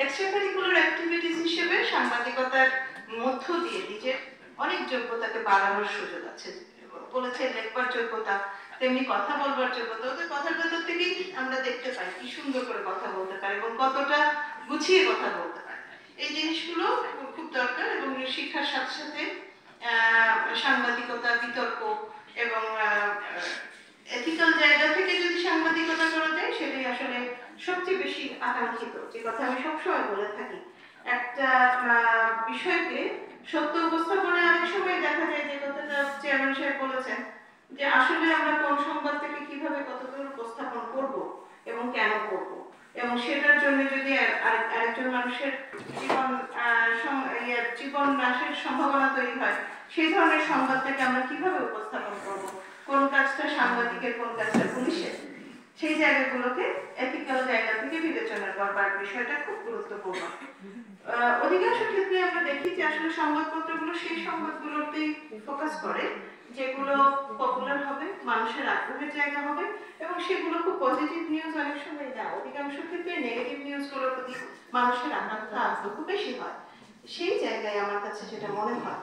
Extra curricular activities হিসেবে সাংবাদিকতার মধ্য দিয়ে নিজের অনেক যোগ্যতাকে বাড়ানোর সুযোগ আছে। বলেছে লেখবার যোগ্যতা, তেমনি কথা বলবার যোগ্যতা। ওদের কথার ভেতর থেকেই আমরা দেখতে পাই কি সুন্দর করে কথা বলতে পারে এবং কতটা গুছিয়ে কথা বলতে পারে। এই জিনিসগুলো খুব দরকার এবং শিক্ষার সাথে সাথে সাংবাদিকতা, বিতর্ক এবং এথিক্যাল জায়গা থেকে যদি সাংবাদিকতা করা যায় সেটাই আসলে সবচেয়ে বেশি আকাঙ্ক্ষিত। যে কথা আমি সবসময় বলে থাকি, একটা বিষয়কে সত্য উপস্থাপনে অনেক সময় দেখা যায় যে কথাটা চেয়ারম্যান সাহেব বলেছেন যে আসলে আমরা কোন সংবাদটাকে কিভাবে কতদূর উপস্থাপন করব এবং কেন করব, এবং সেটার জন্য যদি আরেকজন মানুষের জীবন নাশের সম্ভাবনা তৈরি হয়, সেই ধরনের সংবাদটাকে আমরা কিভাবে উপস্থাপন করব, কোন কাজটা সাংবাদিকের, কোন কাজটা পুলিশের, সেই জায়গাগুলোকে এথিক্যাল জায়গা থেকে বিবেচনা করবার বিষয়টা খুব গুরুত্বপূর্ণ। অধিকাংশ ক্ষেত্রে আমরা দেখি যে আসলে সংবাদপত্রগুলো সেই সংবাদগুলোতেই ফোকাস করে যেগুলো পপুলার হবে, মানুষের আগ্রহের জায়গা হবে, এবং সেগুলো খুব পজিটিভ নিউজ অনেক সময় না, অধিকাংশ ক্ষেত্রে নেগেটিভ নিউজগুলোর প্রতি মানুষের আকাঙ্ক্ষা আগ্রহ খুব বেশি হয়। সেই জায়গায় আমার কাছে যেটা মনে হয়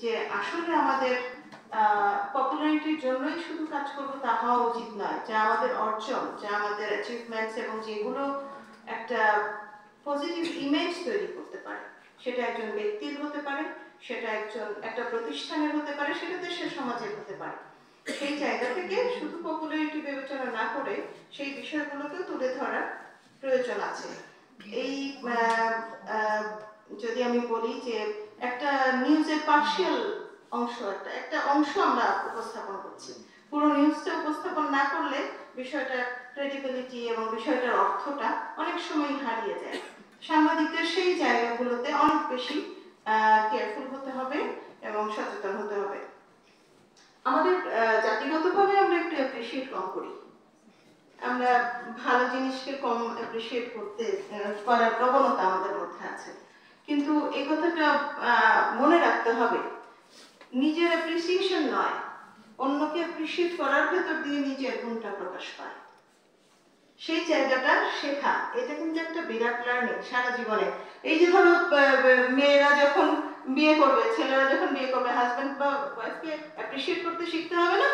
যে আসলে আমাদের পপুলারিটির জন্যই শুধু কাজ করবো তা হওয়া উচিত নয়। যা আমাদের অর্জন, যা আমাদের অ্যাচিভমেন্টস এবং যেগুলো একটা পজিটিভ ইমেজ তৈরি করতে পারে, সেটা একজন ব্যক্তির হতে পারে, সেটা একটা প্রতিষ্ঠানের হতে পারে, সেটা দেশের সমাজের হতে পারে। সেই জায়গা থেকে শুধু পপুলারিটি বিবেচনা না করে সেই বিষয়গুলোকেও তুলে ধরার প্রয়োজন আছে। এই যদি আমি বলি যে একটা নিউজের পার্শিয়াল অংশ, একটা অংশ আমরা উপস্থাপন করছি, পুরো নিউজটা উপস্থাপন না করলে বিষয়টা ক্রেডিবিলিটি এবং বিষয়টার অর্থটা অনেক সময় হারিয়ে যায়। সাংবাদিকদের সেই জায়গাগুলোতে অনেক বেশি কেয়ারফুল হতে হবে এবং সচেতন হতে হবে। আমাদের জাতিগতভাবে আমরা একটু অ্যাপ্রিসিয়েট কম করি, আমরা ভালো জিনিসকে কম অ্যাপ্রিসিয়েট করার প্রবণতা আমাদের মধ্যে আছে। কিন্তু এই কথাটা মনে রাখতে হবে, নিজের অ্যাপ্রিসিয়েশন নয়, অন্যকে অ্যাপ্রিসিয়েট করার ভেতর দিয়ে নিজের গুণটা প্রকাশ পায়। সেই জায়গাটা শেখা, এটা কিন্তু একটা বিরাট লার্নিং সারা জীবনে। এই যে ধরো মেয়েরা যখন বিয়ে করবে, ছেলেরা যখন বিয়ে করবে, হাজবেন্ড বা ওয়াইফকে অ্যাপ্রিসিয়েট করতে শিখতে হবে না?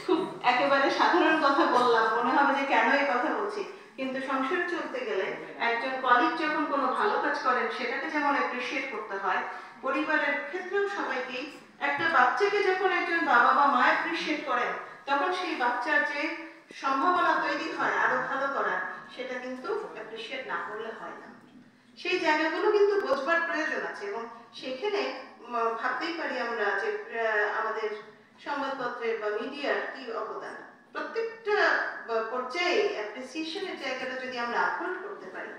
খুব একেবারে সাধারণ কথা বললাম, মনে হবে যে কেন এই কথা বলছি, কিন্তু সংসার চলতে গেলে একজন কলিগ যখন কোনো ভালো কাজ করেন সেটাকে যেমন অ্যাপ্রিসিয়েট করতে হয়, পরিবারের ক্ষেত্রেও সবাইকেই। একটা বাচ্চাকে যখন একজন বাবা বা মা অ্যাপ্রিসিয়েট করেন, তখন সেই বাচ্চার যে সম্ভাবনা তৈরি হয় আরো ভালো করার, সেটা কিন্তু অ্যাপ্রিসিয়েট না করলে হয় না। সেই জায়গাগুলো কিন্তু বোঝবার প্রয়োজন আছে, এবং সেখানে ভাবতেই পারি আমরা যে আমাদের সংবাদপত্রের বা মিডিয়ার কি অবদান। প্রত্যেকটা পর্যায়ে অ্যাপ্রিসিয়েশনের জায়গাটা যদি আমরা আপহোল্ড করতে পারি,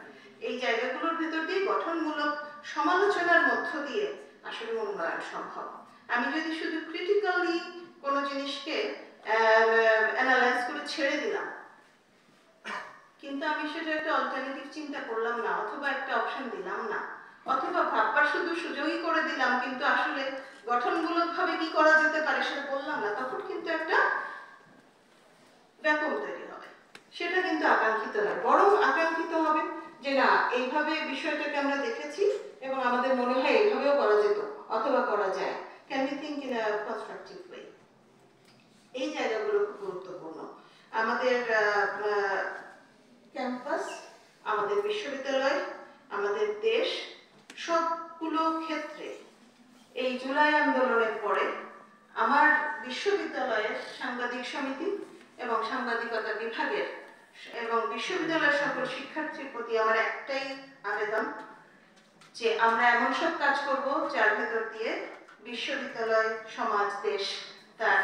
এই জায়গাগুলোর ভেতর দিয়ে গঠনমূলক সমালোচনার মধ্য দিয়ে আসলে উন্নয়ন সম্ভব। আমি যদি শুধু ক্রিটিক্যালি কোনো জিনিসকে অ্যানালাইজ করে ছেড়ে দিলাম, কিন্তু আমি সেটা একটা অল্টারনেটিভ চিন্তা করলাম না, অথবা একটা অপশন দিলাম না, অথবা ভাববার শুধু সুযোগই করে দিলাম, কিন্তু আসলে গঠনমূলকভাবে কি করা যেতে পারে সেটা বললাম না, তখন কিন্তু একটা ব্যাপক তৈরি হবে। সেটা কিন্তু আকাঙ্ক্ষিত নয়, বরং আকাঙ্ক্ষিত হবে যে না, এইভাবে বিষয়টাকে আমরা দেখেছি এবং আমাদের মনে হয় এইভাবেও করা যেত অথবা করা যায়। Can we think in a constructive way? এই জায়গাগুলো খুব গুরুত্বপূর্ণ। আমাদের ক্যাম্পাস, আমাদের বিশ্ববিদ্যালয়, আমাদের দেশ, সবগুলো ক্ষেত্রে এই জুলাই আন্দোলনের পরে আমার বিশ্ববিদ্যালয়ের সাংবাদিক সমিতি এবং সাংবাদিকতা বিভাগের এবং বিশ্ববিদ্যালয়ের সকল শিক্ষার্থীর প্রতি আমার একটাই আবেদন যে আমরা এমন সব কাজ করব যার ভেতর দিয়ে বিশ্ববিদ্যালয়, সমাজ, দেশ তার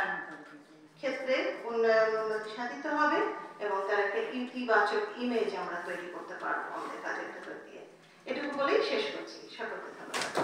ক্ষেত্রে উন্নতি সাধিত হবে এবং তার একটা ইতিবাচক ইমেজ আমরা তৈরি করতে পারবো আমাদের কাজের ভেতর দিয়ে। এটুকু বলেই শেষ করছি। সকলকে ধন্যবাদ।